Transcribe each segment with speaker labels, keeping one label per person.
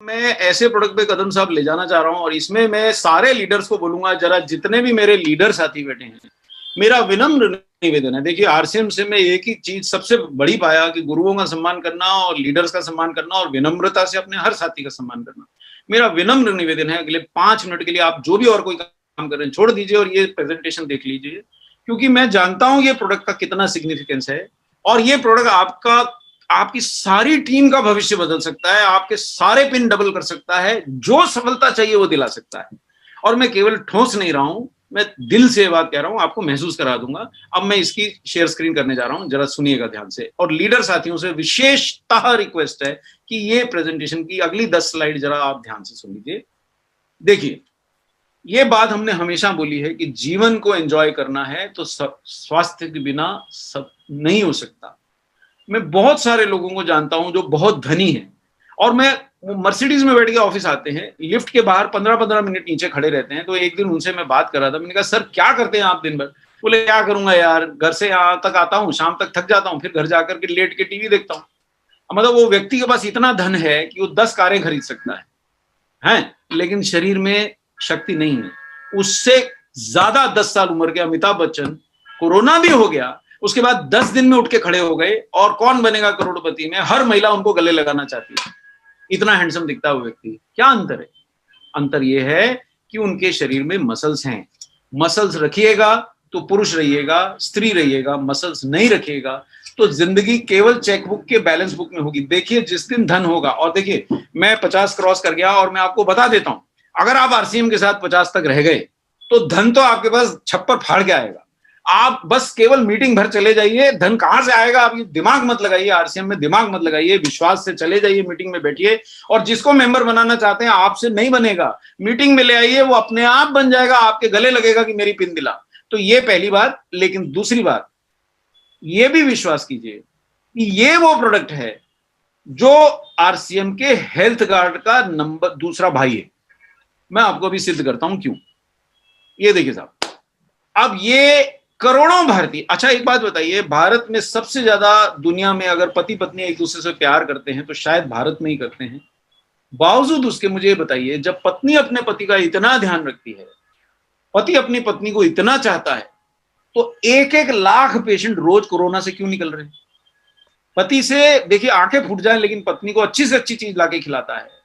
Speaker 1: मैं ऐसे प्रोडक्ट पे कदम साहब ले जाना चाह रहा हूं और इसमें मैं सारे लीडर्स को बोलूंगा, जरा जितने भी मेरे लीडर साथी बैठे हैं, मेरा विनम्र निवेदन है। देखिए, आरसीएम से मैं एक ही चीज सबसे बड़ी पाया कि गुरुओं का सम्मान करना और लीडर्स का सम्मान करना और विनम्रता से अपने हर साथी का सम्मान करना। मेरा विनम्र निवेदन है, अगले 5 मिनट के लिए आप जो भी और कोई काम कर रहे हैं छोड़ दीजिए और ये प्रेजेंटेशन देख लीजिए, क्योंकि मैं जानता हूं ये प्रोडक्ट का कितना सिग्निफिकेंस है और ये प्रोडक्ट आपकी सारी टीम का भविष्य बदल सकता है, आपके सारे पिन डबल कर सकता है, जो सफलता चाहिए वो दिला सकता है। और मैं केवल ठोस नहीं रहा हूं, मैं दिल से बात कह रहा हूं, आपको महसूस करा दूंगा। अब मैं इसकी शेयर स्क्रीन करने जा रहा हूं, जरा सुनिएगा ध्यान से। और लीडर साथियों से विशेषतः रिक्वेस्ट है कि ये प्रेजेंटेशन की अगली 10 स्लाइड जरा आप ध्यान से सुन लीजिए। देखिए, ये बात हमने हमेशा बोली है कि जीवन को एंजॉय करना है तो स्वास्थ्य के बिना सब नहीं हो सकता। मैं बहुत सारे लोगों को जानता हूं जो बहुत धनी हैं और मैं मर्सिडीज में बैठ के ऑफिस आते हैं, लिफ्ट के बाहर 15-15 मिनट नीचे खड़े रहते हैं। तो एक दिन उनसे मैं बात कर रहा था, मैंने कहा सर क्या करते हैं आप दिन भर? बोले क्या करूंगा यार, घर से यहाँ तक आता हूँ, शाम तक थक जाता हूँ, फिर घर जाकर के लेट के टीवी देखता हूँ। मतलब वो व्यक्ति के पास इतना धन है कि वो 10 कारें खरीद सकता है, लेकिन शरीर में शक्ति नहीं है। उससे ज्यादा 10 साल उम्र के अमिताभ बच्चन, कोरोना भी हो गया, उसके बाद 10 दिन में उठ के खड़े हो गए और कौन बनेगा करोड़पति में हर महिला उनको गले लगाना चाहती है। इतना हैंडसम दिखता है वो व्यक्ति। क्या अंतर है? अंतर यह है कि उनके शरीर में मसल्स हैं। मसल्स रखिएगा तो पुरुष रहिएगा, स्त्री रहिएगा। मसल्स नहीं रखिएगा तो जिंदगी केवल चेकबुक के बैलेंस बुक में होगी। देखिए, जिस दिन धन होगा, और देखिए मैं 50 क्रॉस कर गया और मैं आपको बता देता हूं, अगर आप आरसीएम के साथ 50 तक रह गए तो धन तो आपके पास छप्पर फाड़ के आएगा। आप बस केवल मीटिंग भर चले जाइए, धन कहां से आएगा आप ये दिमाग मत लगाइए, आरसीएम में दिमाग मत लगाइए, विश्वास से चले जाइए, मीटिंग में बैठिए और जिसको मेंबर बनाना चाहते हैं आपसे नहीं बनेगा, मीटिंग में ले आइए, वो अपने आप बन जाएगा, आपके गले लगेगा कि मेरी पिन दिला। तो ये पहली बात। लेकिन दूसरी बात, ये भी विश्वास कीजिए कि ये वो प्रोडक्ट है जो आरसीएम के हेल्थ गार्ड का नंबर दूसरा भाई है। मैं आपको अभी सिद्ध करता हूं क्यों। ये देखिए साहब, अब ये करोड़ों भारतीय, अच्छा एक बात बताइए, भारत में सबसे ज्यादा दुनिया में अगर पति पत्नी एक दूसरे से प्यार करते हैं तो शायद भारत में ही करते हैं। बावजूद उसके मुझे ये बताइए, जब पत्नी अपने पति का इतना ध्यान रखती है, पति अपनी पत्नी को इतना चाहता है, तो 1-1 लाख पेशेंट रोज कोरोना से क्यों निकल रहे हैं? पति से देखिए आंखें फूट जाए लेकिन पत्नी को अच्छी से अच्छी चीज लाके खिलाता है।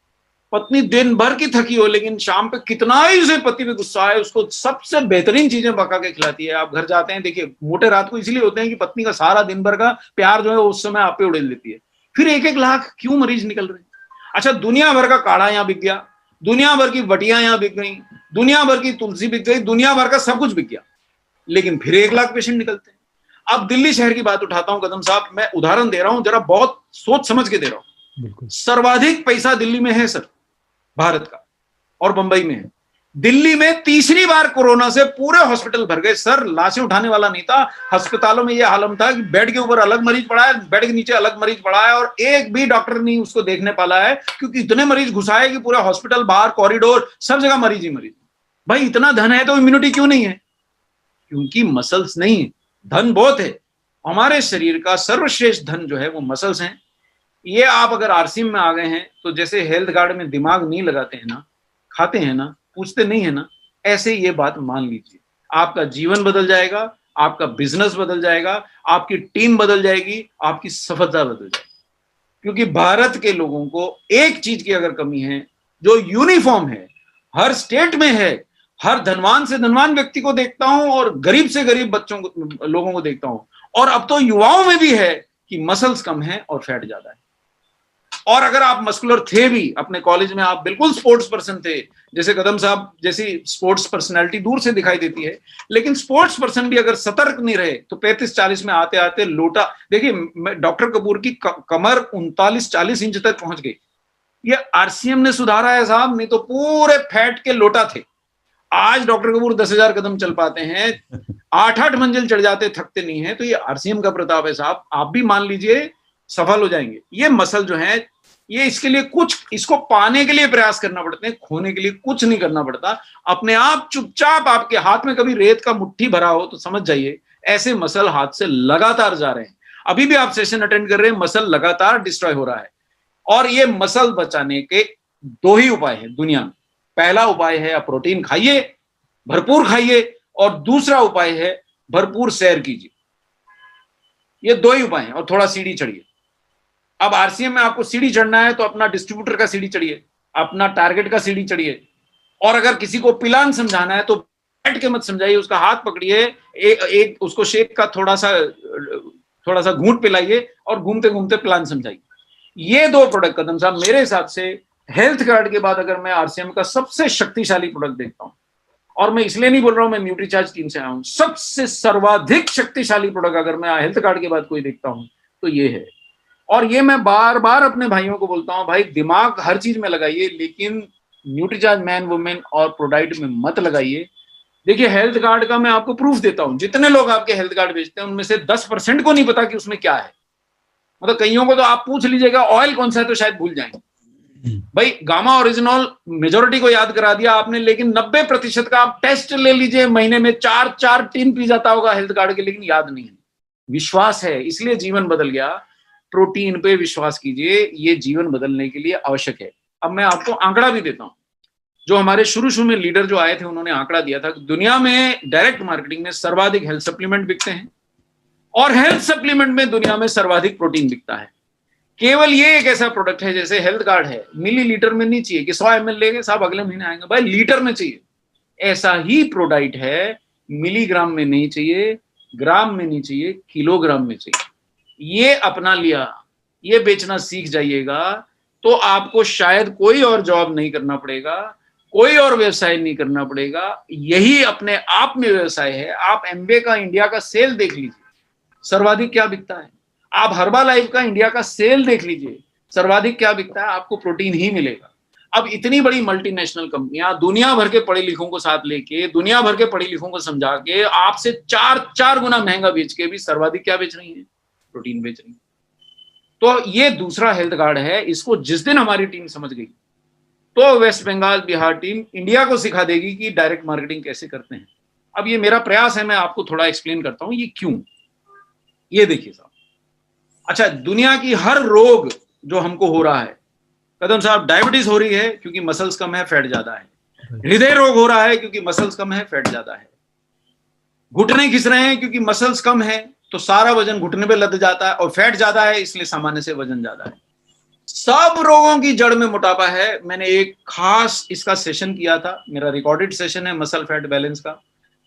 Speaker 1: पत्नी दिन भर की थकी हो लेकिन शाम पे कितना ही उसे पति पे गुस्सा है, उसको सबसे बेहतरीन चीजें पका के खिलाती है। आप घर जाते हैं, देखिए मोटे रात को इसलिए होते हैं कि पत्नी का सारा दिन भर का प्यार जो है उस समय आप पे उड़ेल देती है। फिर 1-1 लाख क्यों मरीज निकल रहे हैं? अच्छा, दुनिया भर का काढ़ा यहाँ बिक गया, दुनिया भर की बटियां यहाँ बिक गई, दुनिया भर की तुलसी बिक गई, दुनिया भर का सब कुछ बिक गया, लेकिन फिर 1 लाख पेशेंट निकलते हैं। अब दिल्ली शहर की बात उठाता हूं कदम साहब, मैं उदाहरण दे रहा हूं, जरा बहुत सोच समझ के दे रहा हूं। सर्वाधिक पैसा दिल्ली में है सर, भारत का, और बंबई में है। दिल्ली में तीसरी बार कोरोना से पूरे हॉस्पिटल भर गए सर, लाशें उठाने वाला नहीं था। अस्पतालों में यह हालत था कि बेड के ऊपर अलग मरीज पड़ा है, बेड के नीचे अलग मरीज पड़ा है और एक भी डॉक्टर नहीं उसको देखने पाला है, क्योंकि इतने मरीज घुसाए कि पूरा हॉस्पिटल, बाहर कॉरिडोर, सब जगह मरीज ही मरीज। भाई इतना धन है तो इम्यूनिटी क्यों नहीं है? क्योंकि मसल्स नहीं है। धन बहुत है, हमारे शरीर का सर्वश्रेष्ठ धन जो है वो मसल्स हैं। ये आप अगर आरसीएम में आ गए हैं तो जैसे हेल्थ गार्ड में दिमाग नहीं लगाते हैं ना, खाते हैं ना, पूछते नहीं है ना, ऐसे ये बात मान लीजिए, आपका जीवन बदल जाएगा, आपका बिजनेस बदल जाएगा, आपकी टीम बदल जाएगी, आपकी सफलता बदल जाएगी। क्योंकि भारत के लोगों को एक चीज की अगर कमी है, जो यूनिफॉर्म है, हर स्टेट में है, हर धनवान से धनवान व्यक्ति को देखता हूं और गरीब से गरीब बच्चों को, लोगों को देखता हूं, और अब तो युवाओं में भी है कि मसल्स कम है और फैट ज्यादा है। और अगर आप मस्कुलर थे भी, अपने कॉलेज में आप बिल्कुल स्पोर्ट्स पर्सन थे, जैसे कदम साहब जैसी स्पोर्ट्स पर्सनालिटी दूर से दिखाई देती है, लेकिन स्पोर्ट्स पर्सन भी अगर सतर्क नहीं रहे तो 35-40 में आते आते लोटा, देखिए डॉक्टर कपूर की कमर 39-40 इंच तक पहुंच गई। ये आरसीएम ने सुधारा है साहब, नहीं तो पूरे फैट के लोटा थे। आज डॉक्टर कपूर 10,000 कदम चल पाते हैं, 8-8 मंजिल चढ़ जाते, थकते नहीं है। तो ये आरसीएम का प्रताप है साहब, आप भी मान लीजिए सफल हो जाएंगे। ये मसल जो है, ये इसके लिए कुछ, इसको पाने के लिए प्रयास करना पड़ते हैं, खोने के लिए कुछ नहीं करना पड़ता। अपने आप चुपचाप, आपके हाथ में कभी रेत का मुट्ठी भरा हो तो समझ जाइए ऐसे मसल हाथ से लगातार जा रहे हैं। अभी भी आप सेशन अटेंड कर रहे हैं, मसल लगातार डिस्ट्रॉय हो रहा है। और ये मसल बचाने के दो ही उपाय है दुनिया में। पहला उपाय है आप प्रोटीन खाइए, भरपूर खाइए, और दूसरा उपाय है भरपूर सैर कीजिए। ये दो ही उपाय हैं, और थोड़ा सीढ़ी चढ़िए। अब आरसीएम में आपको सीढ़ी चढ़ना है तो अपना डिस्ट्रीब्यूटर का सीढ़ी चढ़िए, अपना टारगेट का सीढ़ी चढ़िए, और अगर किसी को प्लान समझाना है तो बैठ के मत समझाइए, उसका हाथ पकड़िए, एक उसको शेक का थोड़ा सा घूंट पिलाइए और घूमते घूमते प्लान समझाइए। ये दो प्रोडक्ट कदम साहब मेरे हिसाब से हेल्थ कार्ड के बाद अगर मैं आरसीएम का सबसे शक्तिशाली प्रोडक्ट देखता हूं, और मैं इसलिए नहीं बोल रहा हूं मैं न्यूट्रीचार्ज टीम से आया हूं, सबसे सर्वाधिक शक्तिशाली प्रोडक्ट अगर मैं हेल्थ कार्ड के बाद कोई देखता हूं तो ये है। और ये मैं बार बार अपने भाइयों को बोलता हूं, भाई दिमाग हर चीज में लगाइए, लेकिन न्यूट्रीचार्ज मैन वुमेन और प्रोडाइट में मत लगाइए। देखिए हेल्थ कार्ड का मैं आपको प्रूफ देता हूं, जितने लोग आपके हेल्थ कार्ड बेचते हैं उनमें से 10% को नहीं पता कि उसमें क्या है। मतलब कईयों को तो आप पूछ लीजिएगा ऑयल कौन सा है तो शायद भूल जाएंगे। भाई गामा ओरिजिनल मेजोरिटी को याद करा दिया आपने, लेकिन 90% का आप टेस्ट ले लीजिए, महीने में 4 टीन पी जाता होगा हेल्थ कार्ड के, लेकिन याद नहीं है। विश्वास है, इसलिए जीवन बदल गया। प्रोटीन पे विश्वास कीजिए, ये जीवन बदलने के लिए आवश्यक है। अब मैं आपको आंकड़ा भी देता हूं, जो हमारे शुरू में लीडर जो आए थे उन्होंने आंकड़ा दिया था, दुनिया में डायरेक्ट मार्केटिंग में सर्वाधिक हेल्थ सप्लीमेंट बिकते हैं, और हेल्थ सप्लीमेंट में दुनिया में सर्वाधिक प्रोटीन बिकता है। केवल ये एक ऐसा प्रोडक्ट है, जैसे हेल्थ कार्ड है, मिलीलीटर में नहीं चाहिए कि 100 ml लेंगे साहब अगले महीने आएंगे, भाई लीटर में चाहिए। ऐसा ही प्रोडक्ट है, मिलीग्राम में नहीं चाहिए, ग्राम में नहीं चाहिए, किलोग्राम में चाहिए। ये अपना लिया, ये बेचना सीख जाइएगा तो आपको शायद कोई और जॉब नहीं करना पड़ेगा, कोई और व्यवसाय नहीं करना पड़ेगा, यही अपने आप में व्यवसाय है। आप एमवे का इंडिया का सेल देख लीजिए, सर्वाधिक क्या बिकता है। आप हर्बा लाइफ का इंडिया का सेल देख लीजिए, सर्वाधिक क्या बिकता है, आपको प्रोटीन ही मिलेगा। अब इतनी बड़ी मल्टीनेशनल कंपनियां दुनिया भर के पढ़े लिखों को साथ लेके, दुनिया भर के पढ़े लिखों को समझा के आपसे 4 गुना महंगा बेच के भी सर्वाधिक क्या बेच रही है, प्रोटीन बेच रही है। तो ये दूसरा हेल्थ कार्ड है, इसको जिस दिन हमारी टीम समझ गई तो West Bengal Bihar team India को सिखा देगी कि डायरेक्ट मार्केटिंग कैसे करते हैं। अब ये मेरा प्रयास है, मैं आपको थोड़ा एक्सप्लेन करता हूं ये क्यों। ये देखिए साहब, अच्छा दुनिया की हर रोग जो हमको हो रहा है, कदम साहब डायबिटीज हो रही है क्योंकि मसल्स कम है, फैट ज्यादा है, हृदय रोग हो रहा है क्योंकि मसल्स कम है, फैट ज्यादा है, घुटने खिस रहे हैं क्योंकि मसल्स कम है तो सारा वजन घुटने पे लद जाता है, और फैट ज्यादा है इसलिए सामान्य से वजन ज्यादा है। सब रोगों की जड़ में मोटापा है। मैंने एक खास इसका सेशन किया था, मेरा रिकॉर्डेड सेशन है मसल फैट बैलेंस का,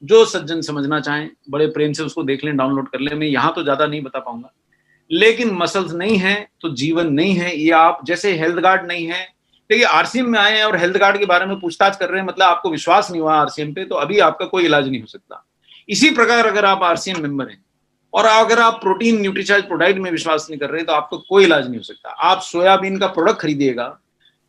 Speaker 1: जो सज्जन समझना चाहें बड़े प्रेम से उसको देख लें, डाउनलोड कर लें। मैं यहां तो ज्यादा नहीं बता पाऊंगा, लेकिन मसल्स नहीं है तो जीवन नहीं है। ये आप जैसे हेल्थ कार्ड नहीं है, देखिए आरसीएम में आए हैं और हेल्थ कार्ड के बारे में पूछताछ कर रहे हैं, मतलब आपको विश्वास नहीं हुआ आरसीएम पे, तो अभी आपका कोई इलाज नहीं हो सकता। इसी प्रकार अगर आप आरसीएम मेंबर हैं और अगर आप प्रोटीन न्यूट्रीचार्ज प्रोडाइट में विश्वास नहीं कर रहे तो आपको कोई इलाज नहीं हो सकता। आप सोयाबीन का प्रोडक्ट खरीदिएगा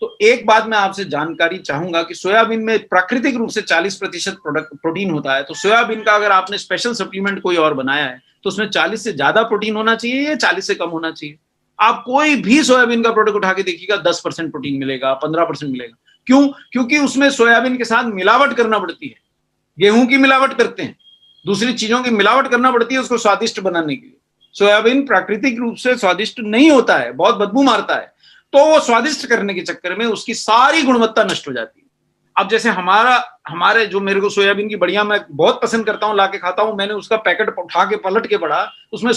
Speaker 1: तो एक बात मैं आपसे जानकारी चाहूंगा कि सोयाबीन में प्राकृतिक रूप से 40% प्रोटीन होता है, तो सोयाबीन का अगर आपने स्पेशल सप्लीमेंट कोई और बनाया है तो उसमें 40 से ज्यादा प्रोटीन होना चाहिए या 40 से कम होना चाहिए। आप कोई भी सोयाबीन का प्रोडक्ट उठा के देखिएगा 10% प्रोटीन मिलेगा, 15% मिलेगा। क्यों? क्योंकि उसमें सोयाबीन के साथ मिलावट करना पड़ती है, गेहूं की मिलावट करते हैं, दूसरी चीजों की मिलावट करना पड़ती है उसको स्वादिष्ट बनाने के लिए। सोयाबीन प्राकृतिक रूप से स्वादिष्ट नहीं होता है, बहुत बदबू मारता है, तो वो स्वादिष्ट करने के चक्कर में उसकी सारी गुणवत्ता नष्ट हो जाती है। अब जैसे हमारे जो मेरे को सोयाबीन की बढ़िया मैं बहुत पसंद करता हूं, लाके खाता हूं, मैंने उसका पैकेट उठा के पलट के पढ़ा, उसमें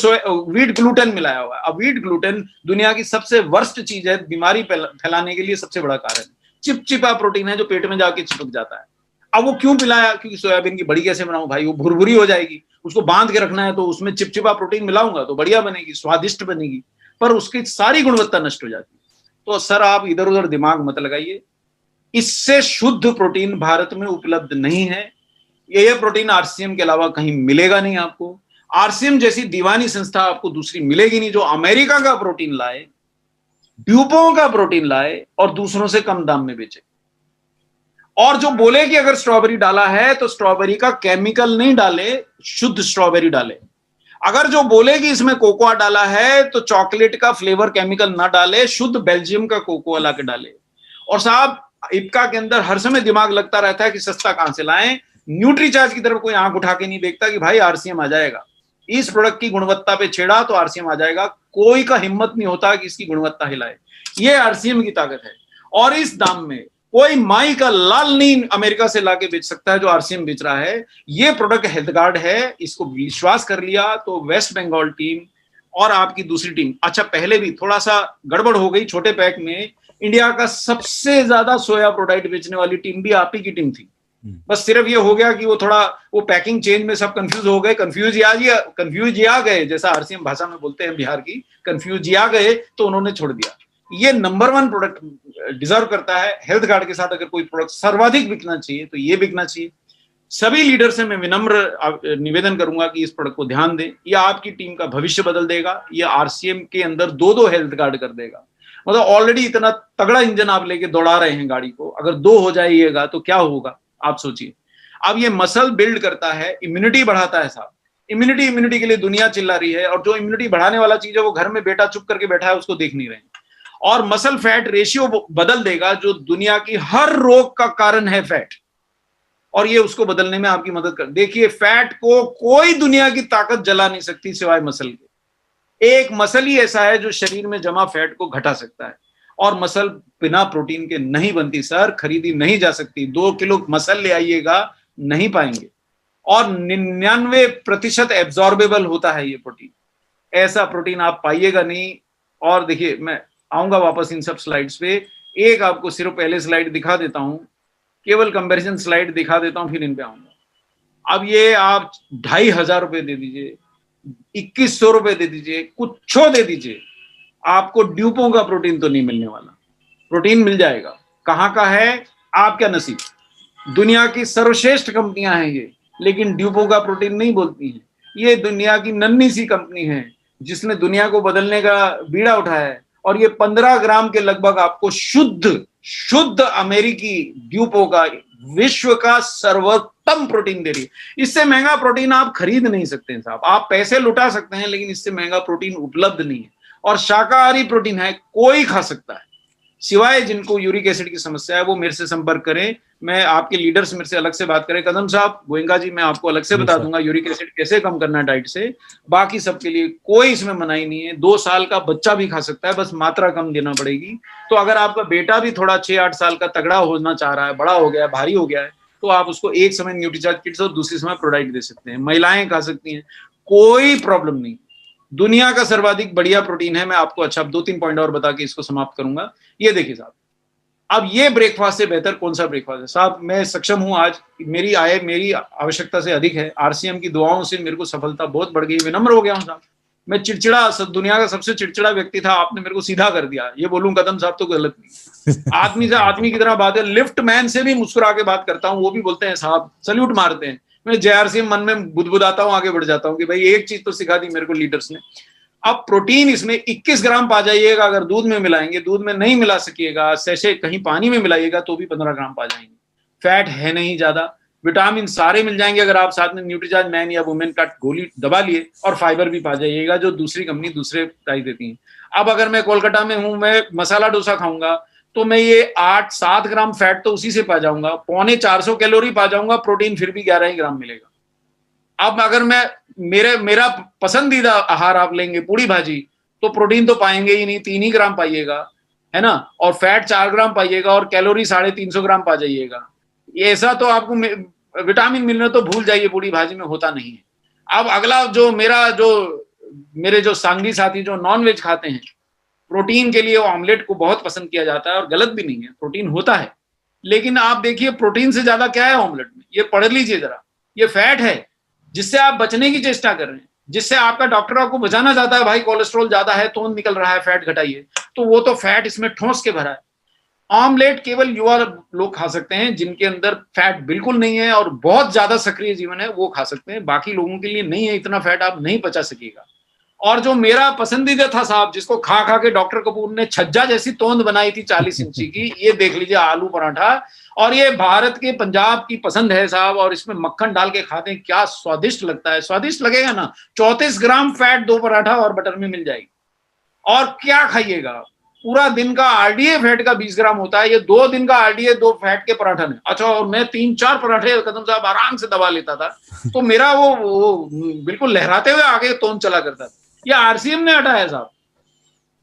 Speaker 1: व्हीट ग्लूटेन मिलाया हुआ है। अब व्हीट ग्लूटेन दुनिया की सबसे वर्स्ट चीज है, बीमारी फैलाने के लिए सबसे बड़ा कारण। चिपचिपा प्रोटीन है जो पेट में जाके चिपक जाता है। अब वो क्यों पिलाया? क्योंकि सोयाबीन की बड़ी कैसे बनाऊं भाई, वो भुरभुरी हो जाएगी, उसको बांध के रखना है तो उसमें चिपचिपा प्रोटीन मिलाऊंगा तो बढ़िया बनेगी, स्वादिष्ट बनेगी, पर उसकी सारी गुणवत्ता नष्ट हो जाती है। तो सर आप इधर उधर दिमाग मत लगाइए, इससे शुद्ध प्रोटीन भारत में उपलब्ध नहीं है। ये प्रोटीन आरसीएम के अलावा कहीं मिलेगा नहीं आपको। आरसीएम जैसी दीवानी संस्था आपको दूसरी मिलेगी नहीं जो अमेरिका का प्रोटीन लाए, ड्यूपों का प्रोटीन लाए और दूसरों से कम दाम में बेचे, और जो बोले कि अगर स्ट्रॉबेरी डाला है तो स्ट्रॉबेरी का केमिकल नहीं डाले, शुद्ध स्ट्रॉबेरी डाले। अगर जो बोले कि इसमें कोकोआ डाला है तो चॉकलेट का फ्लेवर केमिकल ना डाले, शुद्ध बेल्जियम का कोकोआ ला के डाले। और साहब इप्का के अंदर हर समय दिमाग लगता रहता है कि सस्ता कहां से लाएं। न्यूट्रीचार्ज की तरफ कोई आंख उठा के नहीं देखता कि भाई आरसीएम आ जाएगा, इस प्रोडक्ट की गुणवत्ता पे छेड़ा तो आरसीएम आ जाएगा। कोई का हिम्मत नहीं होता कि इसकी गुणवत्ता हिलाए। ये आरसीएम की ताकत है। और इस दाम में कोई माई का लाल नहीं अमेरिका से लाके बेच सकता है जो आरसीएम बेच रहा है। ये प्रोडक्ट हेल्थ गार्ड है, इसको विश्वास कर लिया तो वेस्ट बंगाल टीम और आपकी दूसरी टीम, अच्छा पहले भी थोड़ा सा गड़बड़ हो गई छोटे पैक में, इंडिया का सबसे ज्यादा सोया प्रोडक्ट बेचने वाली टीम भी आप ही की टीम थी। बस सिर्फ ये हो गया कि वो थोड़ा वो पैकिंग चेंज में सब कंफ्यूज हो गए, कंफ्यूज या गए, जैसा आरसीएम भाषा में बोलते हैं बिहार की, कंफ्यूज या गए तो उन्होंने छोड़ दिया। ये नंबर 1 प्रोडक्ट डिजर्व करता है। हेल्थ कार्ड के साथ अगर कोई प्रोडक्ट सर्वाधिक बिकना चाहिए तो ये बिकना चाहिए। सभी लीडर से मैं विनम्र निवेदन करूंगा कि इस प्रोडक्ट को ध्यान दें। यह आपकी टीम का भविष्य बदल देगा। यह आरसीएम के अंदर 2-2 हेल्थ कार्ड कर देगा। मतलब ऑलरेडी इतना तगड़ा इंजन आप लेके दौड़ा रहे हैं गाड़ी को, अगर 2 हो जाइएगा तो क्या होगा आप सोचिए। अब ये मसल बिल्ड करता है, इम्यूनिटी बढ़ाता है साहब। इम्यूनिटी के लिए दुनिया चिल्ला रही है, और जो इम्यूनिटी बढ़ाने वाला चीज है वो घर में बेटा चुप करके बैठा है उसको देख नहीं रहे। और मसल फैट रेशियो बदल देगा, जो दुनिया की हर रोग का कारण है फैट, और ये उसको बदलने में आपकी मदद कर। देखिए फैट को कोई दुनिया की ताकत जला नहीं सकती सिवाय मसल के। एक मसल ही ऐसा है जो शरीर में जमा फैट को घटा सकता है, और मसल बिना प्रोटीन के नहीं बनती सर, खरीदी नहीं जा सकती। 2 किलो मसल ले आइएगा, नहीं पाएंगे। और 99% एब्जॉर्बेबल होता है ये प्रोटीन, ऐसा प्रोटीन आप पाइएगा नहीं। और देखिए मैं आऊंगा वापस इन सब स्लाइड्स पे, एक आपको सिर्फ पहले स्लाइड दिखा देता हूं, केवल कंपैरिजन स्लाइड दिखा देता हूं, फिर इन पे आऊंगा। अब ये आप 2500 रुपए दे दीजिए, 2100 रुपए दे दीजिए, कुछ दे दीजिए, आपको ड्यूपों का प्रोटीन तो नहीं मिलने वाला। प्रोटीन मिल जाएगा, कहां का है आपका नसीब। दुनिया की सर्वश्रेष्ठ कंपनियां हैं ये, लेकिन ड्यूपों का प्रोटीन नहीं बोलती हैं। ये दुनिया की नन्ही सी कंपनी है जिसने दुनिया को बदलने का बीड़ा उठाया है, और ये 15 ग्राम के लगभग आपको शुद्ध अमेरिकी ड्यूपो का विश्व का सर्वोत्तम प्रोटीन दे रही है। इससे महंगा प्रोटीन आप खरीद नहीं सकते हैं साहब। आप पैसे लुटा सकते हैं, लेकिन इससे महंगा प्रोटीन उपलब्ध नहीं है। और शाकाहारी प्रोटीन है, कोई खा सकता है, सिवाय जिनको यूरिक एसिड की समस्या है वो मेरे से संपर्क करें। मैं आपके लीडर्स मेरे से अलग से बात करें, कदम साहब, गोयंका जी, मैं आपको अलग से बता दूंगा यूरिक एसिड कैसे कम करना है डाइट से। बाकी सबके लिए कोई इसमें मनाही नहीं है। 2 साल का बच्चा भी खा सकता है, बस मात्रा कम देना पड़ेगी। तो अगर आपका बेटा भी थोड़ा 6-8 साल का तगड़ा होना चाह रहा है, बड़ा हो गया है, भारी हो गया है, तो आप उसको एक समय न्यूट्रीचार्ज किट्स और दूसरी समय प्रोडाइट दे सकते हैं। महिलाएं खा सकती हैं, कोई प्रॉब्लम नहीं। दुनिया का सर्वाधिक बढ़िया प्रोटीन है। मैं आपको अच्छा 2-3 पॉइंट और बता के इसको समाप्त करूंगा। ये देखिए साहब, अब ये ब्रेकफास्ट से बेहतर कौन सा ब्रेकफास्ट है साहब। मैं सक्षम हूं आज, मेरी आय मेरी आवश्यकता से अधिक है। आरसीएम की दुआओं से मेरे को सफलता बहुत बढ़ गई, विनम्र हो गया हूं साहब। मैं चिड़चिड़ा, दुनिया का सबसे चिड़चिड़ा व्यक्ति था, आपने मेरे को सीधा कर दिया। ये बोलूं कदम साहब तो गलत नहीं। आदमी से आदमी की तरह बात है। लिफ्ट मैन से भी मुस्कुरा के बात करता हूँ, वो भी बोलते हैं साहब, सल्यूट मारते हैं। मैं जेआरसीएम मन में बुदबुदाता हूँ, आगे बढ़ जाता हूँ कि भाई एक चीज तो सिखा दी मेरे को लीडर्स ने। अब प्रोटीन इसमें 21 ग्राम पा जाइएगा अगर दूध में मिलाएंगे, दूध में नहीं मिला सकिएगा, सैशे कहीं पानी में मिलाइएगा तो भी 15 ग्राम पा जाएंगे। फैट है नहीं ज्यादा, विटामिन सारे मिल जाएंगे अगर आप साथ में न्यूट्रीचार्ज मैन या वुमेन का गोली दबा लिए, और फाइबर भी पा जाइएगा जो दूसरी कंपनी दूसरे प्राइस देती है। अब अगर मैं कोलकाता में हूं, मैं मसाला डोसा खाऊंगा तो मैं ये 8-7 ग्राम फैट तो उसी से पा जाऊंगा, 450 कैलोरी पा जाऊंगा, प्रोटीन फिर भी 11 ही ग्राम मिलेगा। अब अगर मैं मेरा पसंदीदा आहार आप लेंगे पूड़ी भाजी, तो प्रोटीन तो पाएंगे ही नहीं, 3 ही ग्राम पाइएगा, है ना, और फैट 4 ग्राम पाइएगा, और कैलोरी 350 ग्राम पा जाइएगा। ये ऐसा तो आपको विटामिन मिलना तो भूल जाइए, पूड़ी भाजी में होता नहीं है। अब अगला जो मेरे जो सांगी साथी जो नॉन वेज खाते हैं, प्रोटीन के लिए ऑमलेट को बहुत पसंद किया जाता है, और गलत भी नहीं है, प्रोटीन होता है। लेकिन आप देखिए प्रोटीन से ज्यादा क्या है ऑमलेट में, ये पढ़ लीजिए जरा। ये फैट है जिससे आप बचने की चेष्टा कर रहे हैं, जिससे आपका डॉक्टर आपको बचाना चाहता है, भाई कोलेस्ट्रॉल ज्यादा है, तोंद निकल रहा है, फैट घटाइए, तो वो तो फैट इसमें ठोस के भरा है। ऑमलेट केवल युवा लोग खा सकते हैं जिनके अंदर फैट बिल्कुल नहीं है और बहुत ज्यादा सक्रिय जीवन है, वो खा सकते हैं। बाकी लोगों के लिए नहीं है, इतना फैट आप नहीं पचा सकिएगा। और जो मेरा पसंदीदा था साहब, जिसको खा खा के डॉक्टर कपूर ने छज्जा जैसी तोंद बनाई थी 40 इंची की, ये देख लीजिए, आलू पराठा। और ये भारत के पंजाब की पसंद है साहब, और इसमें मक्खन डाल के खाते हैं, क्या स्वादिष्ट लगता है। स्वादिष्ट लगेगा ना। 34 ग्राम फैट 2 पराठा और बटर में मिल जाएगी। और क्या खाइएगा, पूरा दिन का आरडीए फैट का 20 ग्राम होता है, ये 2 दिन का आरडीए 2 फैट के पराठा में। अच्छा, और मैं 3-4 पराठे कदम साहब आराम से दबा लेता था, तो मेरा वो बिल्कुल लहराते हुए आगे तोंद चला करता था। ये आरसीएम ने हटाया साहब।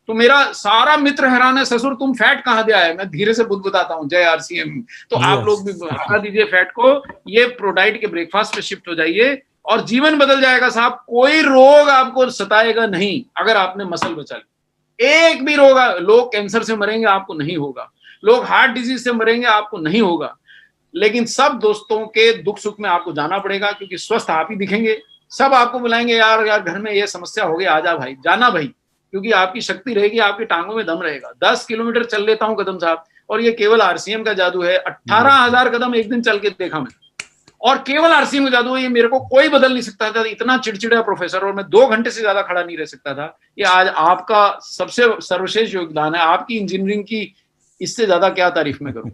Speaker 1: तो मेरा सारा मित्र हैरान है, ससुर तुम फैट कहाँ दे आए? मैं धीरे से बुदबुदाता हूँ, जय आरसीएम। तो आप लोग भी हटा दीजिए फैट को, ये प्रोडाइट के ब्रेकफास्ट पे शिफ्ट हो जाइए और जीवन बदल जाएगा साहब। कोई रोग आपको सताएगा नहीं अगर आपने मसल बचा ली। एक भी रोग, लोग कैंसर से मरेंगे, आपको नहीं होगा। लोग हार्ट डिजीज से मरेंगे, आपको नहीं होगा। लेकिन सब दोस्तों के दुख सुख में आपको जाना पड़ेगा, क्योंकि स्वस्थ आप ही दिखेंगे। सब आपको बुलाएंगे, यार यार घर में ये समस्या हो गई, आजा भाई, जाना भाई, क्योंकि आपकी शक्ति रहेगी, आपकी टांगों में दम रहेगा। 10 किलोमीटर चल लेता हूं कदम साहब, और ये केवल आरसीएम का जादू है। 18,000 कदम एक दिन चल के देखा मैं, और केवल आरसीएम का जादू है। ये मेरे को कोई बदल नहीं सकता था, इतना चिड़चिड़ा प्रोफेसर, और मैं 2 घंटे से ज्यादा खड़ा नहीं रह सकता था। ये आज आपका सबसे सर्वश्रेष्ठ योगदान है, आपकी इंजीनियरिंग की, इससे ज्यादा क्या तारीफ मैं करूं।